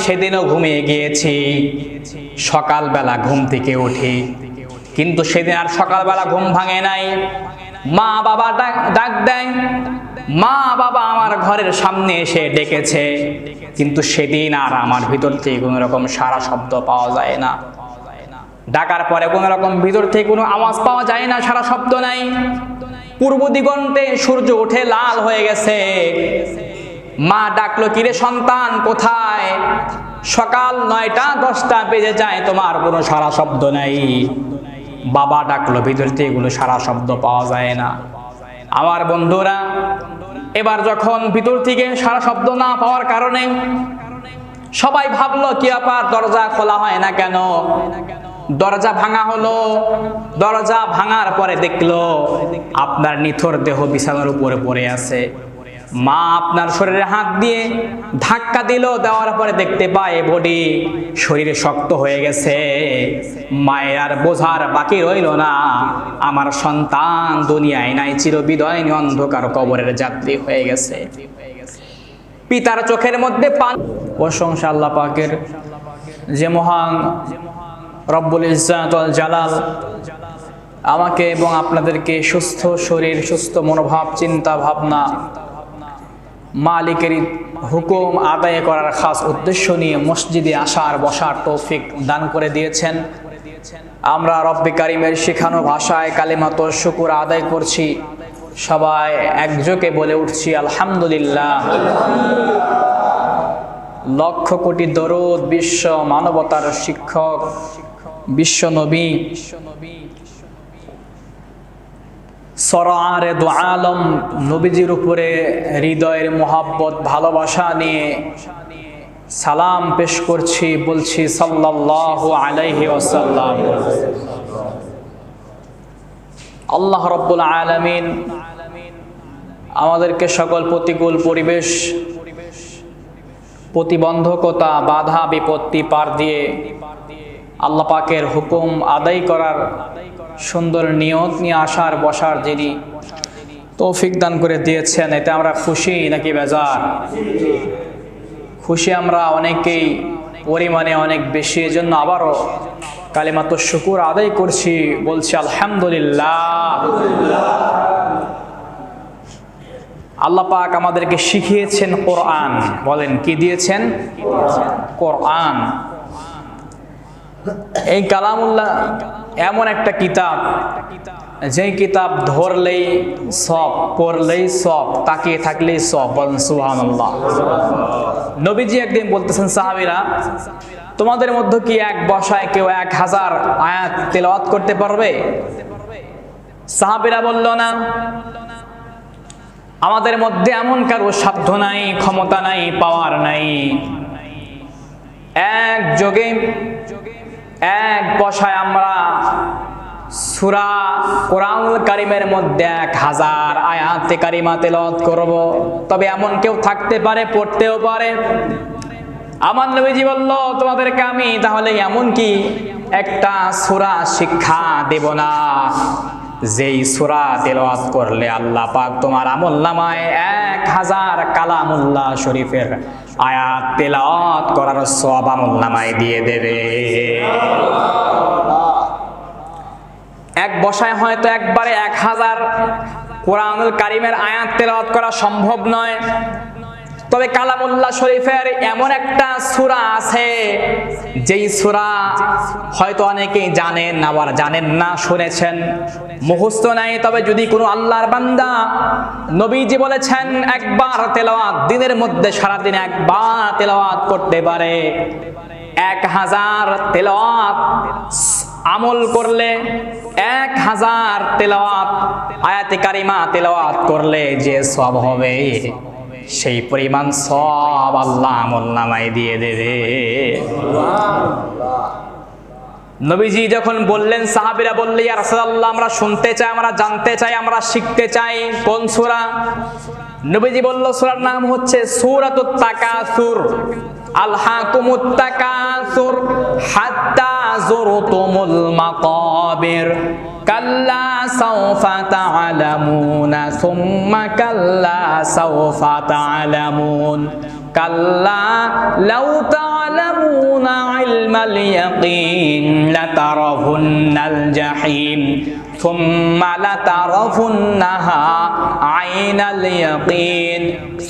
সেদিনও ঘুমিয়ে গিয়েছি, সকালবেলা ঘুম থেকে উঠি, কিন্তু সেদিন আর সকালবেলা ঘুম ভাঙে নাই। মা বাবা ডাক দেয়, মা বাবা আমার ঘরের সামনে এসে ডেকেছে, কিন্তু সেদিন আর আমার ভিতর থেকে কোনো রকম সারা শব্দ পাওয়া যায় না। ডাকার পরে কোনো রকম ভিতর থেকে কোনো আওয়াজ পাওয়া যায় না, সারা শব্দ নাই। পূর্ব দিগন্তে সূর্য উঠে লাল হয়ে গেছে। মা ডাকলো, কিরে সন্তান কোথায়? সকাল 9টা 10টা বেজে যায়, তোমার কোনো সারা শব্দ নাই। বাবা ডাকলো, ভিতর থেকে কোনো সারা শব্দ পাওয়া যায় না। আমার বন্ধুরা, এবার যখন ভিতর থেকে সারা শব্দ না পাওয়ার কারণে সবাই ভাবলো কি ব্যাপার, দরজা খোলা হয় না কেন? দরজা ভাঙা হলো। দরজা ভাঙার পরে দেখলো আপনার নিথর দেহ বিছানার উপরে পড়ে আছে। মা আপনার শরীরে হাত দিয়ে ধাক্কা দিল, দেওয়ার পরে দেখতে পায় বডি শরীরে শক্ত হয়ে গেছে। মায়ের আর বোঝার বাকি রইল না, আমার সন্তান দুনিয়ায় নাই, চিরবিদায়ী অন্ধকার কবরের যাত্রী হয়ে গেছে। পিতার চোখের মধ্যে পানি। প্রশংসা আল্লাহ পাকের, যে মহান রব্বুল ইজ্জাত ওয়াল জালাল আমাকে এবং আপনাদেরকে সুস্থ শরীর, সুস্থ মনোভাব, চিন্তা ভাবনা, মালিকের হুকুম আদায় করার খাস উদ্দেশ্য নিয়ে মসজিদে আসার বসার তৌফিক দান করে দিয়েছেন। আমরা রব্বে কারিমের শেখানো ভাষায় কালিমাতুশ শুকর আদায় করছি। সবাই একযোগে বলে উঠছি আলহামদুলিল্লাহ। লক্ষ কোটি দরুদ বিশ্ব মানবতার শিক্ষক, বিশ্ব নবী সরআরে দু আলম নবীজির উপরে হৃদয়ের মোহাব্বত, ভালোবাসা নিয়ে সালাম পেশ করছি, বলছি সাল্লাল্লাহু আলাইহি ওয়াসাল্লাম। আল্লাহ রাব্বুল আলামিন আমাদেরকে সকল প্রতিকূল পরিবেশ, প্রতিবন্ধকতা, বাধা বিপত্তি পার দিয়ে আল্লাহ পাকের হুকুম আদায় করার সুন্দর নিয়ত নিয়ে আসার বসার যিনি তৌফিক দান করে দিয়েছেন, এতে আমরা খুশি নাকি বেজার? খুশি আমরা অনেকেই, পরিমাণে অনেক বেশি। এজন্য আবারও কালিমাতুশ শুকর আদায় করছি, বলছি আলহামদুলিল্লাহ। আল্লাহ পাক আমাদেরকে শিখিয়েছেন কোরআন। বলেন কি দিয়েছেন? কোরআন। এই কালামুল্লাহ এমন একটা কিতাব, যেই কিতাব ধরলেই সব, পড়লেই সব, তাকিয়ে থাকলেই সব। বলেন সুবহানাল্লাহ। নবীজি একদিন বলতেছেন, সাহাবীরা তোমাদের মধ্যে কি এক বসায় কেউ 1000 আয়াত তেলাওয়াত করতে পারবে? সাহাবীরা বলল না, আমাদের মধ্যে এমন কারো সাধ্য নাই, ক্ষমতা নাই, পাওয়ার নাই। এক যোগে এক বসায় আমরা সূরা কোরআনুল কারীমের মধ্যে 1000 আয়াতে কারিমা তেলাওয়াত করব। তবে এমন কেউ থাকতে পারে, পড়তেও পারে। আমার নবীজি বলল, তোমাদেরকে আমি তাহলে এমন কি একটা সূরা শিক্ষা দেব না, যেই সূরা তেলাওয়াত করলে আল্লাহ পাক তোমার আমলনামায় 1000 কালামুল্লাহ শরীফের আয়াত তেলাওয়াত করার সওয়াব আমলনামায় দিয়ে দেবে। এক বসায় হয়তো একবারে 1000 কোরআনুল কারীমের আয়াত তেলাওয়াত করা সম্ভব নয়। তবে কালামুল্লাহ শরীফের এমন একটা সূরা আছে, যেই সূরা হয়তো অনেকেই জানেন, আবার জানেন না, শুনেছেন, মুখস্থ নাই। তবে যদি কোনো আল্লাহর বান্দা, নবীজি বলেছেন, একবার তেলাওয়াত, দিনের মধ্যে সারাদিন একবার তেলাওয়াত করতে পারে, 1000 তেলাওয়াত আমল করলে, 1000 তেলাওয়াত আয়াতে কারিমা তেলাওয়াত করলে যে সওয়াব হবে, সেই পরিমাণ সওয়াব আল্লাহ আমলনামায় দিয়ে দেবে। নবীজি যখন বললেন, সাহাবীরা বললে, ইয়া রাসূলুল্লাহ আমরা শুনতে চাই, আমরা জানতে চাই, আমরা শিখতে চাই, কোন সূরা? নবীজি বলল, সূরার নাম হচ্ছে সূরাতুত তাকাসুর। আলহাকুমুত তাকাসুর হাত্তা যুরতুমুল মাকাবির কাল্লা সাওফা তা'লামুনা সুম্মা কাল্লা সাওফা তা'লামুন কাল্লা লাউ তা'লামুনা ইলমাল ইয়াকিন লাতারাহুন্নাল জাহিম সুম্মা লাতারাহুন্নাহা আইনাল ইয়াকিন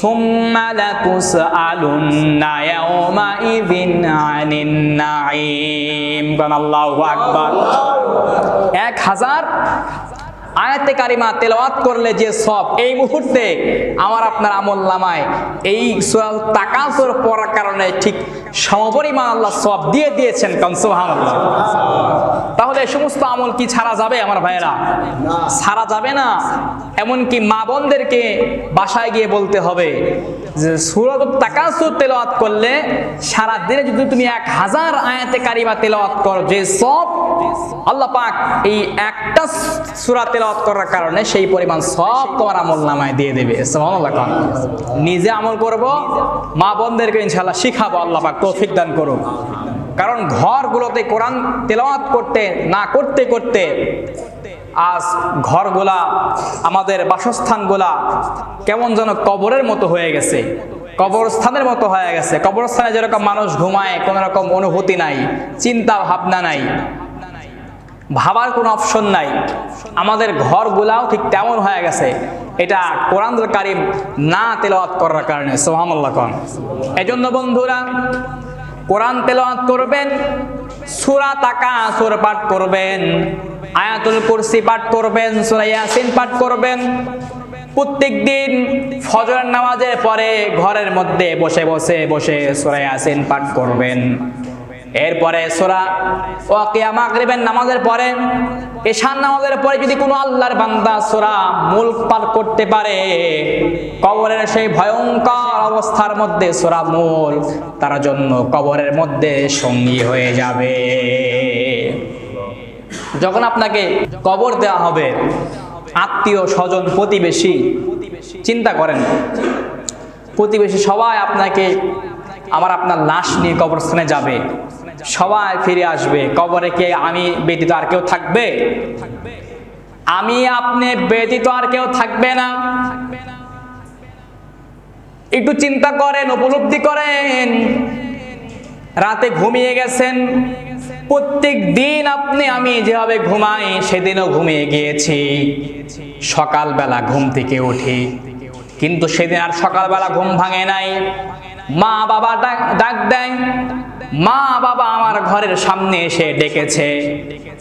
সুম্মা লাতুসআলুন্না ইয়াওমা ইযিন আনিন নাঈম। আল্লাহু আকবার। 1000 আয়াতে কারিমা তেলাওয়াত করলে যে সব, এই মুহূর্তে আমার আপনার আমলনামায় এই সূরা তাকাসুর পড়ার কারণে ঠিক সমপরিমাণ আল্লাহ সওয়াব দিয়ে দিয়েছেন। সুবহানাল্লাহ। তাহলে এই সমস্ত আমল কি ছাড়া যাবে আমার ভাইয়েরা? ছাড়া যাবে না। এমনকি মা বোনদেরকে বাসায় গিয়ে বলতে হবে যে সূরা তাকাসুর তেলাওয়াত করলে সারা দিনে যদি তুমি 1000 আয়াতে কারিমা তেলাওয়াত করো, যে সব আল্লাহ পাক এই একটা সূরা তেলাওয়াত করার কারণে সেই পরিমাণ সব তোমার আমলনামায় দিয়ে দেবে। সুবহানাল্লাহ। নিজে আমল করব, মা বোনদেরকে ইনশাআল্লাহ শিখাবো। আল্লাহ পাক তৌফিক দান করুন। কারণ ঘরগুলোতে কোরআন তেলাওয়াত করতে না করতে করতে আজ ঘরগুলা, আমাদের বাসস্থানগুলা কেমন যেন কবরের মতো হয়ে গেছে, কবরস্থানের মতো হয়ে গেছে। কবরস্থানে যেরকম মানুষ ঘুমায়, কোনো রকম অনুভূতি নাই, চিন্তা ভাবনা নাই, ভাবার কোনো অপশন নাই, আমাদের ঘরগুলাও ঠিক তেমন হয়ে গেছে। এটা কোরআনুল কারীম না তেলাওয়াত করার কারণে। সুবহানাল্লাহ। এজন্য বন্ধুরা, কোরআন তেলাওয়াত করবেন, সূরা তাকাসুর পাঠ করবেন, আয়াতুল কুরসি পাঠ করবেন, সূরা ইয়াসিন পাঠ করবেন। প্রত্যেকদিন ফজরের নামাজের পরে ঘরের মধ্যে বসে সূরা ইয়াসিন পাঠ করবেন। এরপরে সূরা ওয়াকিয়া মাগরিবের নামাজের পরে, এশার নামাজের পরে যদি কোনো আল্লাহর বান্দা সূরা মুলক পাঠ করতে পারে, কবরের সেই ভয়ঙ্কর অবস্থার মধ্যে সূরা মুলক তার জন্য কবরের মধ্যে সঙ্গী হয়ে যাবে। যখন আপনাকে কবর দেওয়া হবে, আত্মীয় স্বজন প্রতিবেশী, চিন্তা করেন, প্রতিবেশী সবাই আপনাকে, আপনার লাশ নিয়ে কবরস্থানে যাবে, সবাই ফিরে আসবে। কবরে কে আমি ব্যতীত আর কেউ থাকবে? আমি আপনি ব্যতীত আর কেউ থাকবে না। একটু চিন্তা করেন, উপলব্ধি করেন। রাতে ঘুমিয়ে গেছেন, প্রত্যেক দিন আপনি আমি যেভাবে ঘুমাই সেদিনও ঘুমিয়ে গিয়েছি। সকালবেলা ঘুম থেকে উঠি, কিন্তু সেদিন আর সকালবেলা ঘুম ভাঙে নাই। মা বাবা ডাক দেয়, মা বাবা আমার ঘরের সামনে এসে ডেকেছে,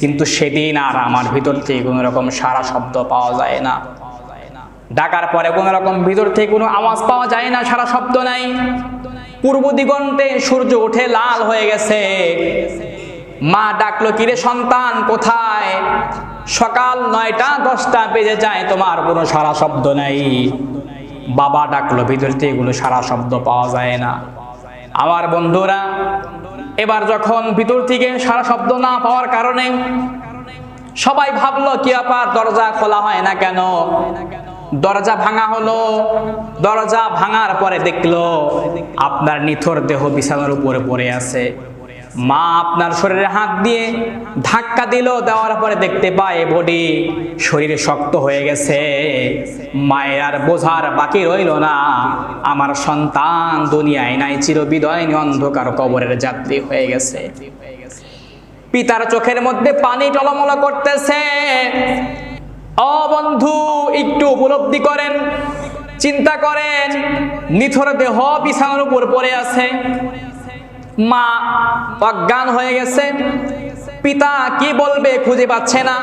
কিন্তু সেদিন আর আমার ভিতর থেকে কোনো রকম সারা শব্দ পাওয়া যায় না। ডাকার পরে কোনো রকম ভিতর থেকে কোনো আওয়াজ পাওয়া যায় না, সারা শব্দ নাই। পূর্ব দিগন্তে সূর্য উঠে লাল হয়ে গেছে। মা ডাকলো, কিরে সন্তান কোথায়? সকাল 9টা 10টা বেজে যায়, তোমার কোনো সারা শব্দ নাই। বাবা ডাকলো, ভিতর থেকে কোনো সারা শব্দ পাওয়া যায় না। আমার বন্ধুরা, এবার যখন ভিতর থেকে সারা শব্দ না পাওয়ার কারণে সবাই ভাবলো কি ব্যাপার, দরজা খোলা হয় না কেন? দরজা ভাঙা হলো। দরজা ভাঙার পরে দেখলো আপনার নিথর দেহ বিছানার উপরে পড়ে আছে। মা আপনার শরীরে হাত দিয়ে ধাক্কা দিল, দেওয়ার পরে দেখতে পায় বডি, শরীরে শক্ত হয়ে গেছে। মায়ের আর বোঝার বাকি রইল না, আমার সন্তান দুনিয়ায় নাই, চিরবিদায়ী অন্ধকার কবরের যাত্রী হয়ে গেছে। পিতার চোখের মধ্যে পানি টলমল করতেছে। ও বন্ধু, একটু উপলব্ধি করেন, চিন্তা করেন, নিথর দেহ বিছানার উপর পড়ে আছে, মা অজ্ঞান হয়ে গেছে, পিতা কি বলবে খুঁজে পাচ্ছে না।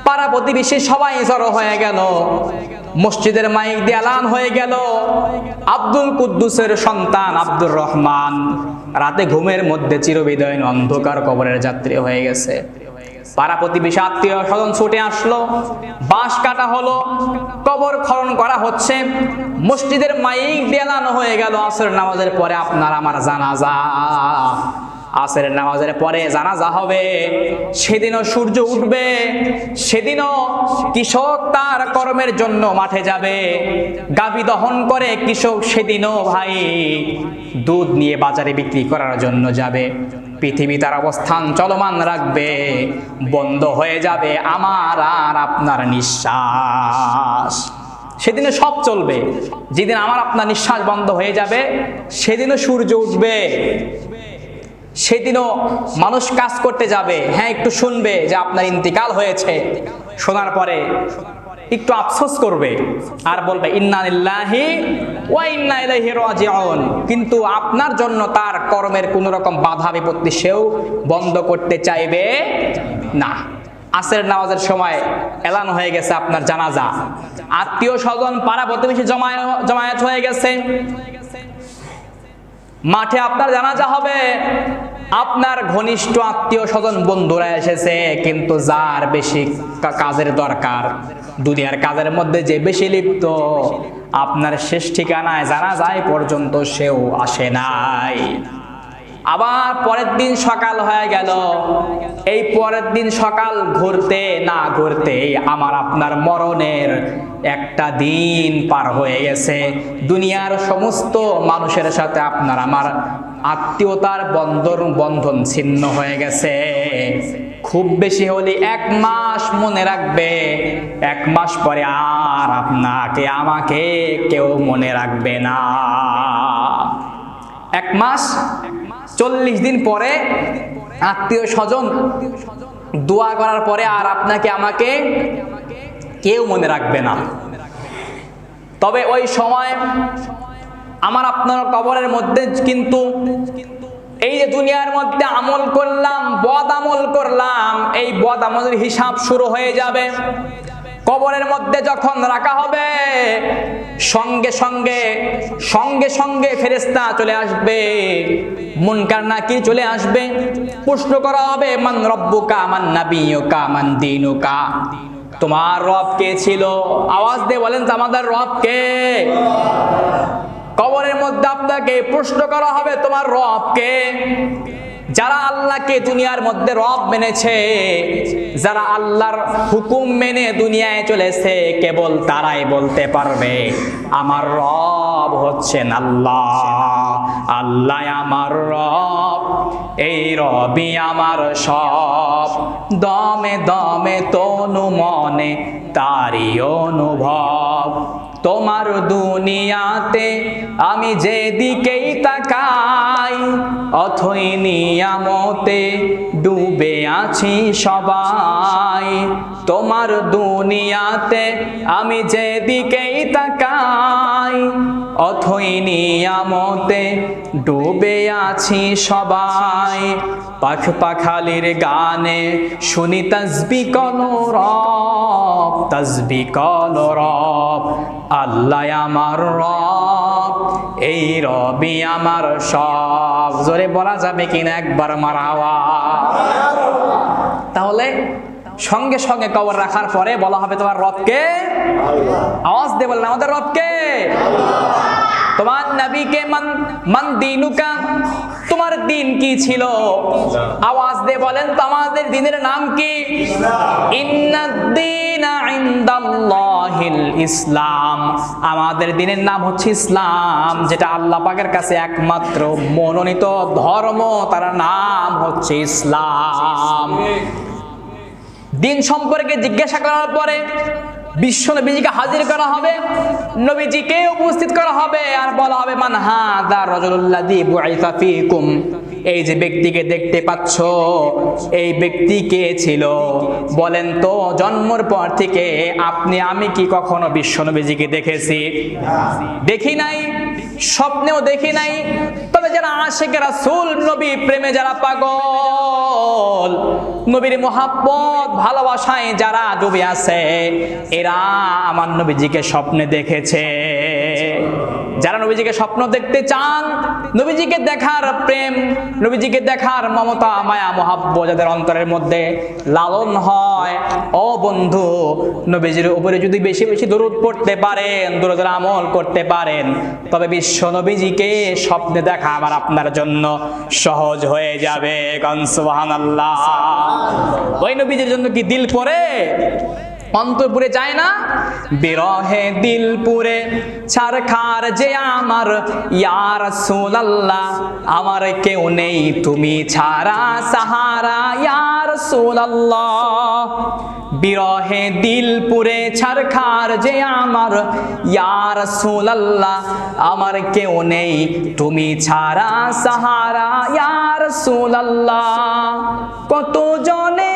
পাড়া প্রতিবেশী সবাই জড়ো হয়ে গেল, মসজিদের মাইক দিয়ে এলান হয়ে গেল, আব্দুল কুদ্দুসের সন্তান আব্দুর রহমান রাতে ঘুমের মধ্যে চিরবিদায়ী অন্ধকার কবরের যাত্রী হয়ে গেছে। পাড়া প্রতিবেশী আত্মীয় স্বজন ছুটে আসলো, বাঁশ কাটা হলো, কবর খনন করা হচ্ছে, মসজিদের মাইক দিয়ে এলান হয়ে গেল আসরের নামাজের পরে আপনার আমার জানাজা। আসরের নামাজের পরে জানাজা হবে, সেদিনও সূর্য উঠবে, সেদিনও কৃষক তার কর্মের জন্য মাঠে যাবে, গাভী দহন করে কৃষক সেদিনও ভাই দুধ নিয়ে বাজারে বিক্রি করার জন্য যাবে। পৃথিবী তার অবস্থান চলমান রাখবে, বন্ধ হয়ে যাবে আমার আর আপনার নিঃশ্বাস। সেদিনে সব চলবে। যেদিন আমার আপনার নিঃশ্বাস বন্ধ হয়ে যাবে সেদিনও সূর্য উঠবে, সেদিনও মানুষ কাজ করতে যাবে। হ্যাঁ, একটু শুনবে যে আপনার ইন্তিকাল হয়েছে, শোনার পরে একটু আফসোস করবে আর বলবে ইন্না লিল্লাহি ওয়া ইন্না ইলাইহি রাজিউন, কিন্তু আপনার জন্য তার কর্মের কোনো রকম বাধা বিপত্তি সেও বন্ধ করতে চাইবে না। আসরের নামাজের সময় এলান হয়ে গেছে আপনার জানাজা, আত্মীয় স্বজন পাড়া প্রতিবেশী জমায়েত হয়ে গেছে, মাঠে আপনার জানাজা হবে, আপনার ঘনিষ্ঠ আত্মীয় স্বজন বন্ধুরা এসেছে, কিন্তু যার বেশি কাজের দরকার, দুনিয়ার কাজের মধ্যে যে বেশি লিপ্ত, আপনার শেষ ঠিকানায় জানাজায় পর্যন্ত সেও আসে নাই। আবার পরের দিন সকাল হয়ে গেল, এই পরের দিন সকাল ঘুরতে না ঘুরতে আমার আপনার মরণের একটা দিন পার হয়ে গেছে। দুনিয়ার সমস্ত মানুষের সাথে আপনার আমার আত্মীয়তার বন্ধন ছিন্ন হয়ে গেছে। খুব বেশি হলে 1 মাস মনে রাখবে, 1 মাস পরে আর আপনাকে আমাকে কেউ মনে রাখবে না। 1 মাস 40 দিন পরে আত্মীয় স্বজন দোয়া করার পরে আর আপনাকে আমাকে কেউ মনে রাখবে না। তবে ওই সময় আমার আপনার কবরের মধ্যে কিন্তু এই যে দুনিয়ার মধ্যে আমল করলাম, বদ আমল করলাম, এই বদ আমলের হিসাব শুরু হয়ে যাবে। কবরের মধ্যে যখন রাখা হবে সঙ্গে সঙ্গে ফেরেশতা চলে আসবে, মুনকার নাকির চলে আসবে, প্রশ্ন করা হবে মান রব্বুকা মান নাবিয়ুকা মান দীনুকা, তোমার রব কে ছিল? আওয়াজ দিয়ে বলেন তো আমাদের রব কে? কবরের মধ্যে আপনাকে প্রশ্ন করা হবে তোমার রব কে? যারা আল্লাহকে দুনিয়ার মধ্যে রব মেনেছে, যারা আল্লাহর হুকুম মেনে দুনিয়ায় চলেছে, কেবল তারাই বলতে পারবে আমার রব হচ্ছেন আল্লাহ, আল্লাহ আমার রব, এই রবই আমার সব, দমে দমে তনু মনে তারই অনুভব। তোমার দুনিয়াতে আমি যেদিকেই তাকাই, অথই নিয়ামতে ডুবে আছি সবাই। তোমার দুনিয়াতে আমি যেদিকেই তাকাই, অথই নিয়ামতে ডুবে আছি সবাই। পাখালির গানে শুনি তাসবিহ কলরব, তাসবিহ কলরব, আল্লাহ আমার রব, এই রবি আমার সব। জোরে বলা যাবে কিনা একবার মারহাবা? তাহলে সঙ্গে সঙ্গে কবর রাখার পরে বলা হবে তোমার রবকে? আওয়াজ দিয়ে বলেন আমাদের রবকে? তোমার নবীকে মান দীনুকা, তোমার দিন কি ছিল? আওয়াজ দিয়ে বলেন তো আমাদের দিনের নাম কি? ইন্নাদ-দীনা ইনদাল্লাহিল ইসলাম, আমাদের দিনের নাম হচ্ছে ইসলাম, যেটা আল্লাহ পাকের কাছে একমাত্র মনোনীত ধর্ম, তার নাম হচ্ছে ইসলাম। দিন সম্পর্কে জিজ্ঞাসা করার পরে বিশ্ব নবীজিকে হাজির করা হবে, নবীজিকে উপস্থিত করা হবে আর বলা হবে মান হাযা রাজুলুল্লাযী বুইসা ফীকুম, এই যে ব্যক্তিকে দেখতে পাচ্ছ এই ব্যক্তি কে ছিল? বলেন তো জন্মের পর থেকে আমি কি কখনো বিশ্ব নবীজিকে দেখেছি? দেখি নাই, স্বপ্নেও দেখি নাই। তবে যারা আশিক রাসূল, নবী প্রেমে যারা পাগল, নবীর মুহাব্বত ভালোবাসায় যারা ডুবে আছে, এরা আমার নবীজিকে স্বপ্নে দেখেছে। যারা নবীজিকে স্বপ্ন দেখতে চান, নবীজিকে দেখার প্রেম, নবীজিকে দেখার মমতা মায়া মুহাব্বত যাদের অন্তরের মধ্যে লালন হয়, ও বন্ধু, নবীজির উপরে যদি বেশি বেশি দরুদ পড়তে পারেন, দরুদের আমল করতে পারেন, তবে বিশ্ব নবীজিকে স্বপ্নে দেখা আমার আপনার জন্য সহজ হয়ে যাবে। কারণ সুবহানাল্লাহ, ওই নবীজির জন্য কি দিল পড়ে, অন্তর পুরে যায় না? বিরহে দিল পুরে ছারখার যে আমার, ইয়া রাসূলুল্লাহ আমার কেউ নেই তুমি ছাড়া সাহারা, ইয়া রাসূলুল্লাহ, বিরহে দিল পুরে ছারখার যে আমার, ইয়া রাসূলুল্লাহ আমার কেউ নেই তুমি ছাড়া সাহারা, ইয়া রাসূলুল্লাহ। কত জনে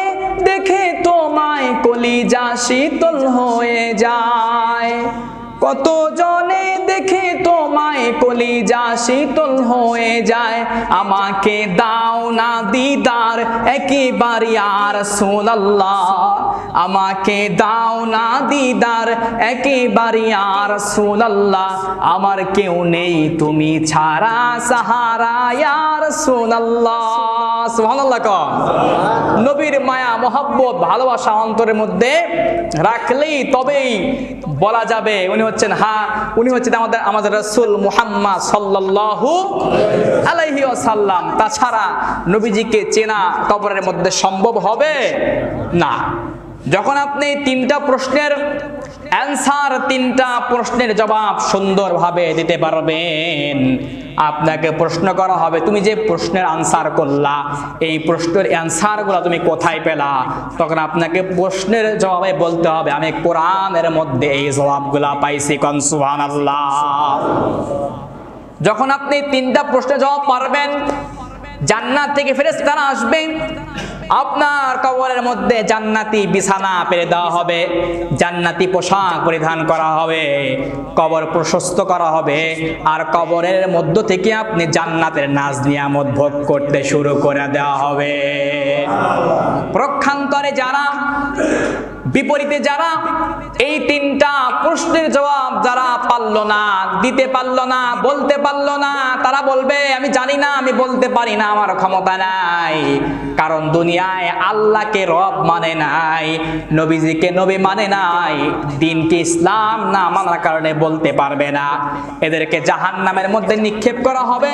দেখে তোমায় কলিজা শীতল হয়ে যায়, কত জনে দেখে তোমায় কলিজা শীতল হয়ে যায়, আমাকে দাও না দিদার একবার ইয়া রাসূলুল্লাহ, আমাকে দাও না দিদার একবার ইয়া রাসূলুল্লাহ, আমার কেউ নেই তুমি ছাড়া সাহারা, ইয়া রাসূলুল্লাহ। সুবহানাল্লাহ। নবীর মায়া মহব্বত ভালোবাসা অন্তরের মধ্যে রাখলেই তবেই বলা যাবে উনি হচ্ছেন উনি হচ্ছেন আমাদের রাসূল মুহাম্মদ সাল্লাল্লাহু আলাইহি ওয়াসাল্লাম। তাছাড়া নবীজিকে চেনা কবরের মধ্যে সম্ভব হবে না। যখন আপনি তিনটা প্রশ্নের অ্যান্সার, তিনটা প্রশ্নের জবাব সুন্দরভাবে দিতে পারবেন, আপনাকে প্রশ্ন করা হবে তুমি যে প্রশ্নের আনসার করলা এই প্রশ্নের অ্যান্সারগুলো তুমি কোথায় পেলা, তখন আপনাকে প্রশ্নের জবাবে বলতে হবে আমি কোরআনের মধ্যে এই জবাবগুলা পাইছি। কোন সুবহানাল্লাহ। যখন আপনি তিনটা প্রশ্নের জবাব পারবেন, জান্নাত থেকে ফেরেশতারা আসবেন, আপনার কবরের মধ্যে জান্নাতি বিছানা পেরে দেওয়া হবে, জান্নাতি পোশাক পরিধান করা হবে, কবর প্রশস্ত করা হবে, আর কবরের মধ্য থেকে আপনি জান্নাতের নাজ নিয়ামত ভোগ করতে শুরু করে দেওয়া হবে। প্রক্ষান্তরে যারা, বিপরীতে যারা এই তিনটা প্রশ্নের জবাব যারা পারলো না, দিতে পারলো না, বলতে পারলো না, তারা বলবে আমি জানি না, আমি বলতে পারি না, আমার ক্ষমতা নাই। কারণ দুনিয়ায় আল্লাহকে রব মানে নাই, নবীজিকে নবী মানে নাই, দিনকে ইসলাম না মানার কারণে বলতে পারবে না। এদেরকে জাহান্নামের মধ্যে নিক্ষেপ করা হবে,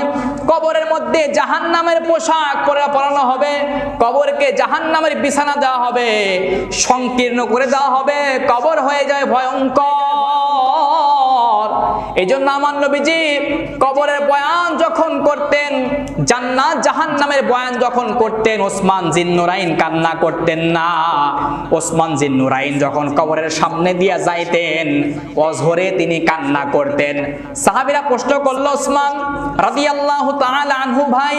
কবরের মধ্যে জাহান্নামের পোশাক পরানো হবে, কবরকে জাহান্নামের বিছানা দেওয়া হবে, সংকীর্ণ করে দেওয়া হবে, কবর হয়ে যায় ভয়ঙ্কর। এই জন্য আমার নবীজি কবরের বয়ান যখন করতেন, জান্নাত জাহান্নামের বয়ান যখন করতেন, ওসমান জিন্নুরাইন কান্না করতেন না। ওসমান জিন্নুরাইন যখন কবরের সামনে দিয়ে যাইতেন, অঝরে তিনি কান্না করতেন। সাহাবীরা প্রশ্ন করলো, ওসমান রাদিয়াল্লাহু তাআলা আনহু ভাই,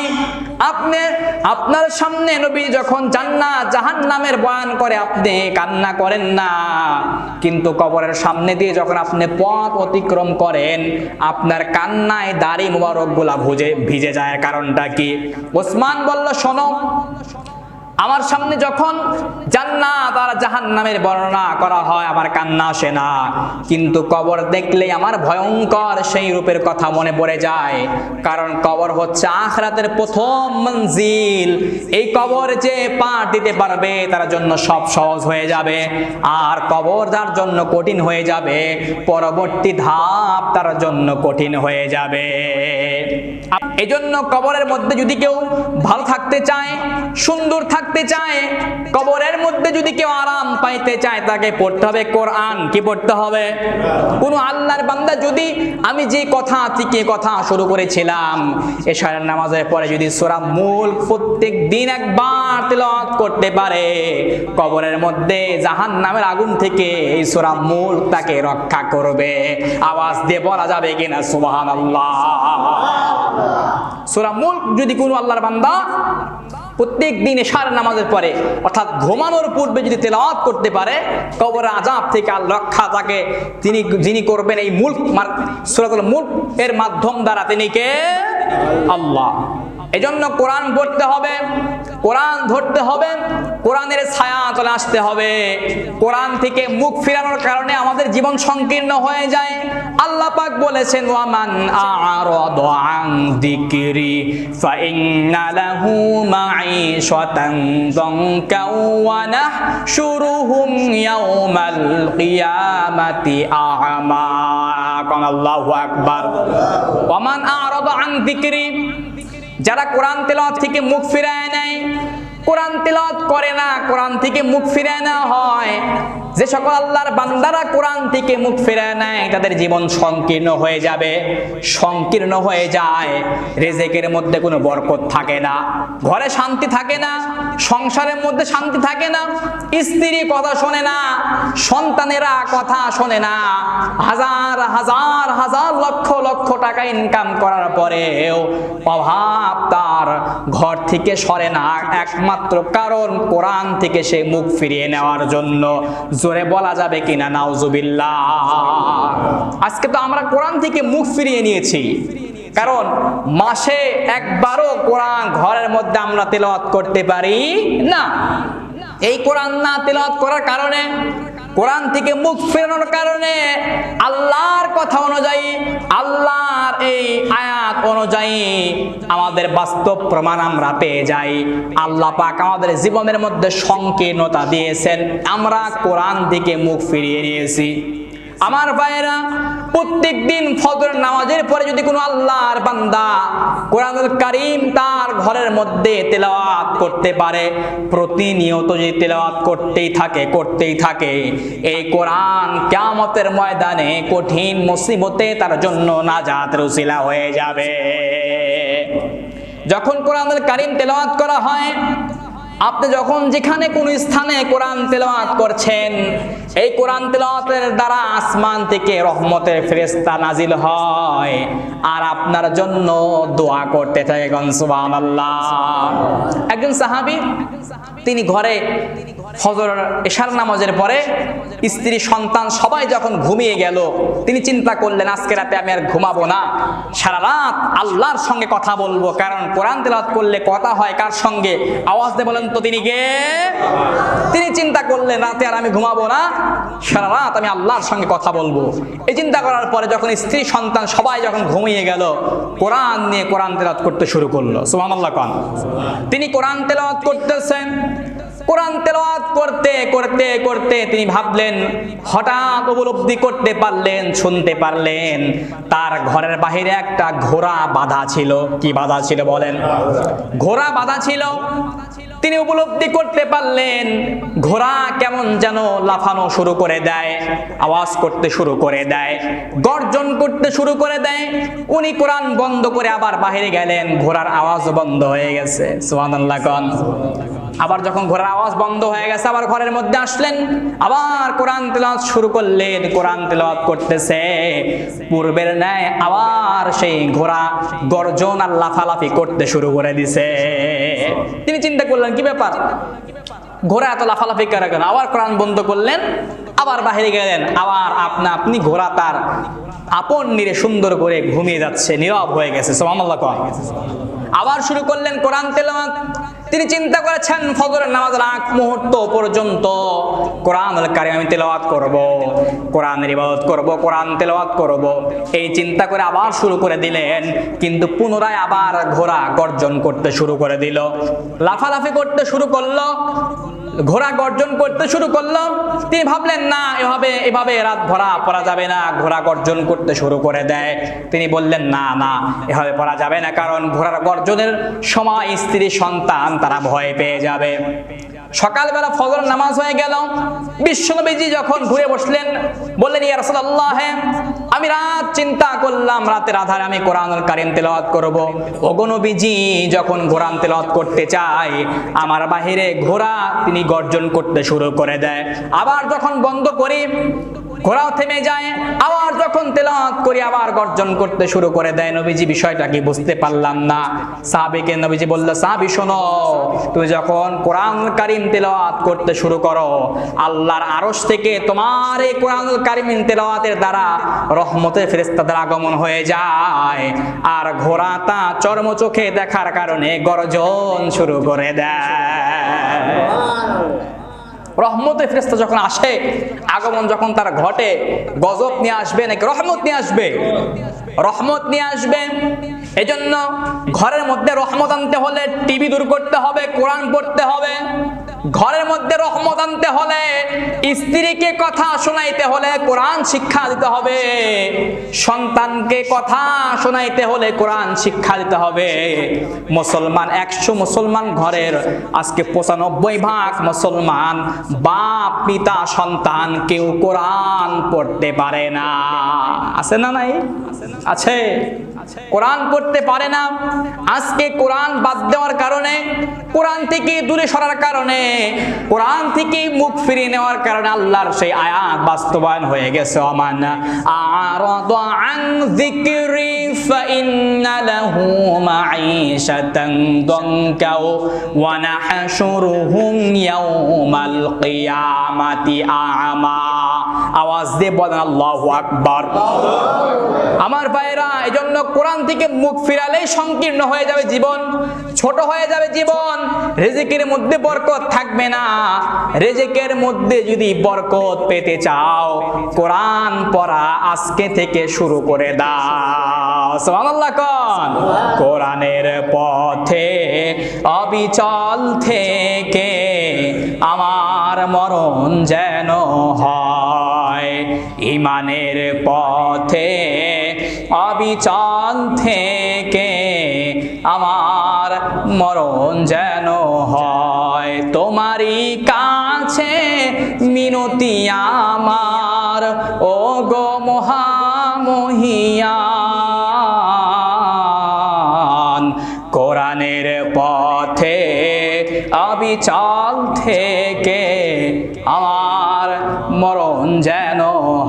আপনার সামনে নবী যখন জান্নাত জাহান্নামের বয়ান করে আপনি কান্না করেন না, কিন্তু কবরের সামনে দিয়ে যখন আপনি পথ অতিক্রম করেন আপনার কান্নায় দাড়ি মুবারক গুলা ভিজে যায়, কারণটা কি? ওসমান বলল, শোনো, আমার সামনে যখন জান্নাত আর জাহান্নামের বর্ণনা করা হয় আমার কান্না আসে না, কিন্তু কবর দেখলেই আমার ভয়ঙ্কর সেই রূপের কথা মনে পড়ে যায়। কারণ কবর হচ্ছে আখিরাতের প্রথম মঞ্জিল। এই কবর যে পার দিতে পারবে তার জন্য সব সহজ হয়ে যাবে, আর কবর যার জন্য কঠিন হয়ে যাবে পরবর্তী ধাপ তার জন্য কঠিন হয়ে যাবে। এই জন্য কবরের মধ্যে যদি কেউ ভালো থাকতে চায়, সুন্দর থাকতে চায়, কবরের মধ্যে যদি কেউ আরাম পাইতে চায়, তাকে পড়তে হবে কোরআন। কি পড়তে হবে? কোন আল্লাহর বান্দা যদি আমি যে কথা থেকে কথা শুরু করেছিলাম এশারের নামাজের পরে যদি সূরা মুলক প্রত্যেক দিন একবার তেলাওয়াত করতে পারে, কবরের মধ্যে জাহান্নামের আগুন থেকে এই সূরা মুলক তাকে রক্ষা করবে। আওয়াজ দিয়ে বলা যাবে কিনা সুবহানাল্লাহ? সূরা মুলক যদি কোনো আল্লাহর বান্দা প্রত্যেক দিন এশার নামাজের পরে অর্থাৎ ঘুমানোর পূর্বে যদি তেলাওয়াত করতে পারে, কবরের আযাব থেকে রক্ষা তাকে যিনি করবেন এই সূরাতুল মুলক এর মাধ্যম দ্বারা তিনি কে? আল্লাহ। এজন্য কোরআন পড়তে হবে, কোরআন ধরতে হবে, কোরআনের ছায়া চলে আসতে হবে। কোরআন থেকে মুখ ফিরানোর কারণে আমাদের জীবন সংকীর্ণ হয়ে যায়। আল্লাহ পাক বলেছেন, ওয়ামান আ'রাদা আন যিকরি ফাইন্না লাহু মাঈশাতান দানকা ওয়া নাহশুরুহুম ইয়াওমাল কিয়ামাতি আ'মা। আল্লাহু আকবার। ওয়ামান আ'রাদা আন যিকরি, যারা কোরআন তেলাওয়াত থেকে মুখ ফিরায় নেয়, কোরআন তিলাওয়াত করে না, কোরআন থেকে মুখ ফিরায় নেওয়া হয়। যে সকল আল্লাহর বান্দারা কোরআন থেকে মুখ ফিরায় নেয় তাদের জীবন সংকীর্ণ হয়ে যাবে, সংকীর্ণ হয়ে যায়। রিজিকের মধ্যে কোনো বরকত থাকে না, ঘরে শান্তি থাকে না, সংসারের মধ্যে শান্তি থাকে না, স্ত্রী কথা শোনে না, সন্তানেরা কথা শোনে না। হাজার হাজার হাজার লক্ষ লক্ষ টাকা ইনকাম করার পরেও অভাব তার ঘর থেকে সরে না, একমাত্র কারণ কোরআন থেকে সে মুখ ফিরিয়ে নেওয়ার জন্য। জোরে বলা যাবে কিনা নাউজুবিল্লাহ? আজকে তো আমরা কোরআন থেকে মুখ ফিরিয়ে নিয়েছি, কারণ মাসে একবারও কোরআন ঘরের মধ্যে আমরা তেলাওয়াত করতে পারি না। এই কোরআন না তেলাওয়াত করার কারণে, কোরআন থেকে মুখ ফেরানোর কারণে আল্লাহর কথা অনুযায়ী, আল্লাহর এই আয়াত অনুযায়ী আমাদের বাস্তব প্রমাণ আমরা পেয়ে যাই। আল্লাহ পাক আমাদের জীবনের মধ্যে সংকীর্ণতা দিয়েছেন, আমরা কোরআন থেকে মুখ ফিরিয়ে নিয়েছি। আমার ভাইয়েরা, প্রত্যেক দিন ফজরের নামাজের পরে যদি কোনো আল্লাহর বান্দা কোরআনুল কারীম তার ঘরের মধ্যে তেলাওয়াত করতে পারে, প্রতিনিয়ত যদি তেলাওয়াত করতেই থাকে, এই কোরআন কিয়ামতের ময়দানে কঠিন মুসিবতে তার জন্য নাজাতের উসিলা হয়ে যাবে। যখন কোরআনুল কারীম তেলাওয়াত করা হয়, আপনি যখন যেখানে কোন স্থানে কোরআন তেলাওয়াত করছেন, এই কোরআন তেলাওয়াতের দ্বারা আসমান থেকে রহমতের ফেরেশতা নাজিল হয় আর আপনার জন্য দোয়া করতে থাকে। সুবহানাল্লাহ। একজন সাহাবী, তিনি ঘরে ফজর এশার নামাজের পরে স্ত্রী সন্তান সবাই যখন ঘুমিয়ে গেল, তিনি চিন্তা করলেন আজকে রাতে আমি আর ঘুমাবো না, সারা রাত আল্লাহর সঙ্গে কথা বলবো। কারণ কোরআন তেলাওয়াত করলে কথা হয় কার সঙ্গে? আওয়াজ দিয়ে বলেন তো তিনি কে? তিনি চিন্তা করলেন রাতে আর আমি ঘুমাবো না, সারা রাত আমি আল্লাহর সঙ্গে কথা বলবো। এই চিন্তা করার পরে যখন স্ত্রী সন্তান সবাই যখন ঘুমিয়ে গেল, কোরআন নিয়ে কোরআন তেলাওয়াত করতে শুরু করলো। সুবহানাল্লাহ। তিনি কোরআন তেলাওয়াত করতেছেন। কোরআন তেলাওয়াত করতে করতে করতে তিনি ভাবলেন, হঠাৎ উপলব্ধি করতে পারলেন, শুনতে পারলেন তার ঘরের বাহিরে একটা ঘোড়া বাঁধা ছিল। কি বাঁধা ছিল বলেন? ঘোড়া বাঁধা ছিল। তিনি উপলব্ধি করতে পারলেন ঘোড়া কেমন যেন লাফানো শুরু করে দেয়, আওয়াজ করতে শুরু করে দেয়, গর্জন করতে শুরু করে দেয়। উনি কোরআন বন্ধ করে আবার বাহিরে গেলেন, ঘোড়ার আওয়াজ বন্ধ হয়ে গেছে। সুবহানাল্লাহ। আবার যখন ঘোড়ার আওয়াজ বন্ধ হয়ে গেছে, আবার ঘরের মধ্যে আসলেন, আবার কোরআন তেলাওয়াত শুরু করলেন। কোরআন তেলাওয়াত করতেছে, পূর্বের ন্যায় আবার সেই ঘোড়া গর্জন আর লাফালাফি করতে শুরু করে দিছে। তিনি চিন্তা করলেন কি ব্যাপার, ঘোড়া এত লাফালাফি করে কেন? আবার কোরআন বন্ধ করলেন, আবার বাহিরে গেলেন, আবার আপনি ঘোড়া তার আপন নিরে সুন্দর করে ঘুমিয়ে যাচ্ছে, নীরব হয়ে গেছে। সুবহানাল্লাহ। আবার শুরু করলেন কোরআন তেলাওয়াত। তিনি চিন্তা করেছেন ফজরের নামাজের আগ মুহূর্ত পর্যন্ত কোরআনুল কারীম আমি তেলাওয়াত করব, কোরআনের ইবাদত করব, কোরআন তেলাওয়াত করব, এই চিন্তা করে আবার শুরু করে দিলেন। কিন্তু পুনরায় আবার ঘোড়া গর্জন করতে শুরু করে দিল, লাফালাফি করতে শুরু করলো, ঘোড়া গর্জন করতে শুরু করলো। তিনি ভাবলেন না, এভাবে রাত ভরা পড়া যাবে না, ঘোড়া গর্জন করতে শুরু করে দেয়। তিনি বললেন না, এভাবে পড়া যাবে না, কারণ ঘোড়ার গর্জনের সময় স্ত্রী সন্তান তারা ভয় পেয়ে যাবে। সকালবেলা ফজর নামাজ হয়ে গেল, বিশ্বনবীজি যখন ঘুরে বসলেন, বললেন ইয়া রাসূলুল্লাহ, আমি রাত চিন্তা করলাম রাতের আধারে আমি কোরআনুল কারীম তেলাওয়াত করব। ওগো নবীজি, যখন কোরআন তেলাওয়াত করতে চাই আমার বাহিরে ঘোড়া তিনি গর্জন করতে শুরু করে দেয়। আবার যখন বন্ধ করি ঘোড়াও থেমে যায়, আবার যখন তেলাওয়াত করি আবার গর্জন করতে শুরু করে দেয়। নবীজি বিষয়টা কি বুঝতে পারলাম না। সাহাবীকে নবীজি বলল, সাহাবী শোনো, তুমি যখন কোরআনুল কারীম তেলাওয়াত করতে শুরু করো, আল্লাহর আরশ থেকে তোমার এই কোরআনুল কারীম তেলাওয়াতের দ্বারা রহমতের ফেরেশতাদের আগমন হয়ে যায়, আর ঘোড়া তা চর্ম চোখে দেখার কারণে গর্জন শুরু করে দেয়। রহমতের ফেরেশতা যখন আসে, আগমন যখন তার ঘটে, গজব নিয়ে আসবে নাকি রহমত নিয়ে আসবে? রহমত নিয়ে আসবে। এজন্য ঘরের মধ্যে রহমত আনতে হলে টিভি দূর করতে হবে, কোরআন পড়তে হবে। ঘরের মধ্যে রহমত আনতে হলে স্ত্রীকে কথা শোনাইতে হলে কোরআন শিক্ষা দিতে হবে, সন্তানকে কথা শোনাইতে হলে কোরআন শিক্ষা দিতে হবে। মুসলমান 100 মুসলমান ঘরের আজকে 95 মুসলমান বাপ পিতা সন্তান কেউ কোরআন পড়তে পারে না। আছে না নাই? আছে। কোরআন পড়তে পারে না। আজকে কোরআন বাদ দেওয়ার কারণে, কোরআন থেকে দূরে সরার কারণে, কোরআন থেকে মুখ ফিরিয়ে নেওয়ার কারণে আল্লাহর সেই আয়াত বাস্তবায়ন হয়ে গেছে। আমান আরাদা আন যিকরি ফাইন্না লাহু মাঈশাতান দানকা ওয়া নাহশুরুহুম ইয়াওমাল কিয়ামাতি আ'মা। আওয়াজ দিয়ে বলেন আল্লাহু আকবার। আমার ভাইরা, এজন্য কোরআন থেকে মুখ ফিরালেই সংকীর্ণ হয়ে যাবে জীবন, ছোট হয়ে যাবে জীবন, রিজিকের মধ্যে বরকত থাকবে না। রিজিকের মধ্যে যদি বরকত পেতে চাও, কোরআন পড়া আজকে থেকে শুরু করে দাও। সুবহানাল্লাহ কোন। কোরআনের পথে অবিচল থেকে আমার মরণ যেন হয়, ঈমানের পথে অবিচল থেকে আমার মরণ যেন হয়। তোমারই কাছে মিনতি আমার, ও গো মহামহিয়ান। কোরআনের পথে অবিচল থেকে আমার মরণ যেন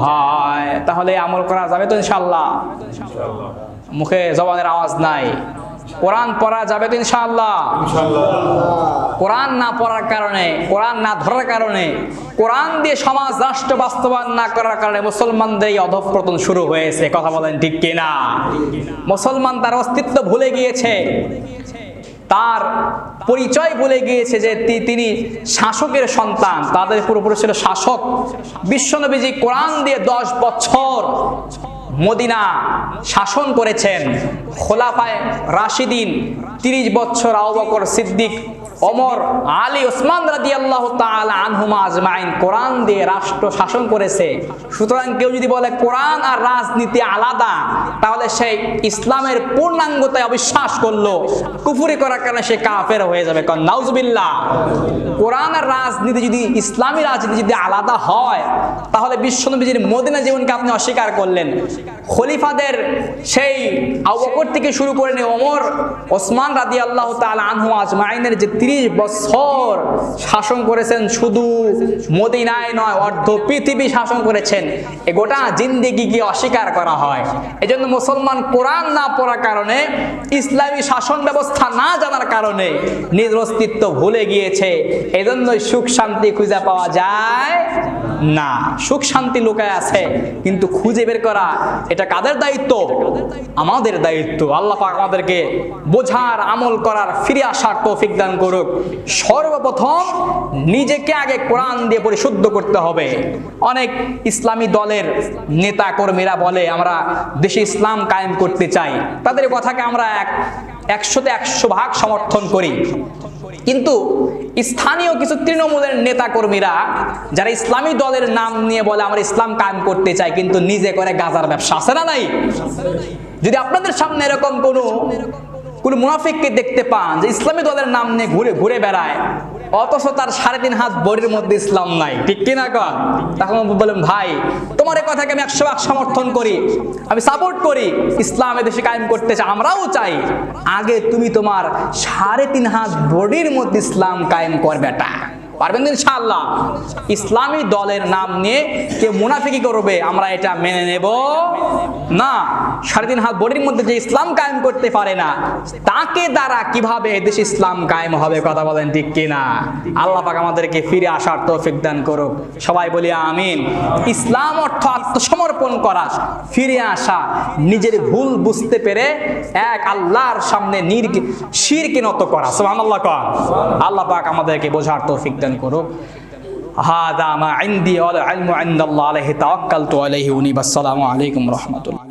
হয়। তাহলে আমল করা যাবে তো ইনশাআল্লাহ? মুখে জবানের আওয়াজ নাই। কোরআন পড়া যাবে তো ইনশাআল্লাহ? কোরআন না পড়ার কারণে, কোরআন না ধরার কারণে, কোরআন দিয়ে সমাজ রাষ্ট্র বাস্তবায়ন না করার কারণে মুসলমানদের এই অধঃপতন শুরু হয়েছে। কথা বলেন ঠিক কিনা? মুসলমান তার অস্তিত্ব ভুলে গিয়েছে, তার পরিচয় ভুলে গিয়েছে যে তিনি শাসকের সন্তান। তাদের পূর্বপুরুষ ছিল শাসক। বিশ্বনবীজি কোরআন দিয়ে 10 বছর মদিনা শাসন করেছেন। খোলাফায়ে রাশিদিন 30 বছর, আবু বকর সিদ্দিক, ওমর, আলী, ওসমান রাদিয়াল্লাহু তাআলা আনহুমা আজমাইন কোরআন দিয়ে রাষ্ট্র শাসন করেছে। সুতরাং কেউ যদি বলে কোরআন আর রাজনীতি আলাদা, তাহলে সে ইসলামের পূর্ণাঙ্গতায় অবিশ্বাস করলো, কুফরি করার কারণে সে কাফের হয়ে যাবে। নাউজুবিল্লাহ। কোরআন আর রাজনীতি যদি, ইসলামী রাজনীতি যদি আলাদা হয়, তাহলে বিশ্বনবীর মদিনা জীবনকে আপনি অস্বীকার করলেন। খলিফাদের সেই আবু বকর থেকে শুরু করে নিয়ে ওমর, ওসমান রাদিয়াল্লাহু তাআলা আনহু আজমাইনের যে 30 বছর শাসন করেছেন, শুধু মদিনায় নয় অর্ধ পৃথিবী শাসন করেছেন, এ গোটা জিন্দেগিকে অস্বীকার করা হয়। এজন্য মুসলমান কোরআন না পড়ার কারণে, ইসলামী শাসন ব্যবস্থা না জানার কারণে নিজের অস্তিত্ব ভুলে গিয়েছে। এজন্যই সুখ শান্তি খুঁজে পাওয়া যায় না। সুখ শান্তি লুকায় আছে, কিন্তু খুঁজে বের করা এটা কাদের দায়িত্ব? আমাদের দায়িত্ব। আল্লাহ পাক আমাদেরকে বোঝার, আমল করার, ফিরে আসার তৌফিক দান করুক। সর্বপ্রথম নিজেকে আগে কোরআন দিয়ে পরিশুদ্ধ করতে হবে। অনেক ইসলামী দলের নেতা কর্মীরা বলে আমরা দেশে ইসলাম কায়েম করতে চাই। তাদের কথাকে আমরা 100তে 100 ভাগ সমর্থন করি। কিন্তু স্থানীয় কিছু তৃণমূলের নেতা কর্মীরা যারা ইসলামী দলের নাম নিয়ে বলে আমরা ইসলাম কায়েম করতে চাই, কিন্তু নিজে করে গাজার ব্যবসা। আছে না নাই? যদি আপনাদের সামনে এরকম কোন মুনাফিককে দেখতে পান যে ইসলামী দলের নাম নিয়ে ঘুরে ঘুরে বেড়ায়, অথচ তার 3.5 হাত বডির মধ্যে ইসলাম নাই, ঠিক কিনা কন? তখন বলেন ভাই তোমার এই কথাকে আমি 100 ভাগ সমর্থন করি, আমি সাপোর্ট করি, ইসলাম এদেশে কায়েম করতে চাই, আমরাও চাই। আগে তুমি তোমার 3.5 হাত বডির মধ্যে ইসলাম কায়েম করবে। পারবেন ইনশাআল্লাহ? ইসলামী দলের নাম নিয়ে কে মুনাফিকি করবে আমরা এটা মেনে নেব না। 3.5 হাত বডির মধ্যে যে ইসলাম কায়েম করতে পারে না, তাকে দ্বারা কিভাবে দেশে ইসলাম কায়েম হবে? কথা বলেন ঠিক কিনা? আল্লাহ পাক আমাদেরকে ফিরে আসার তৌফিক দান করুক। সবাই বলি আমিন। ইসলাম অর্থ আত্মসমর্পণ করা, ফিরে আসা, নিজের ভুল বুঝতে পেরে এক আল্লাহর সামনে শিরকে নত করা। সুবহানাল্লাহ কোন। আল্লাহ পাক আমাদেরকে বোঝার তৌফিক দান করুক। হাদা মা ইনদি ওয়াল ইলমু ইনদাল্লাহ আলাইহি তাওয়াক্কালতু আলাইহি ওয়া আসসালামু আলাইকুম ওয়া রাহমাতুল্লাহ।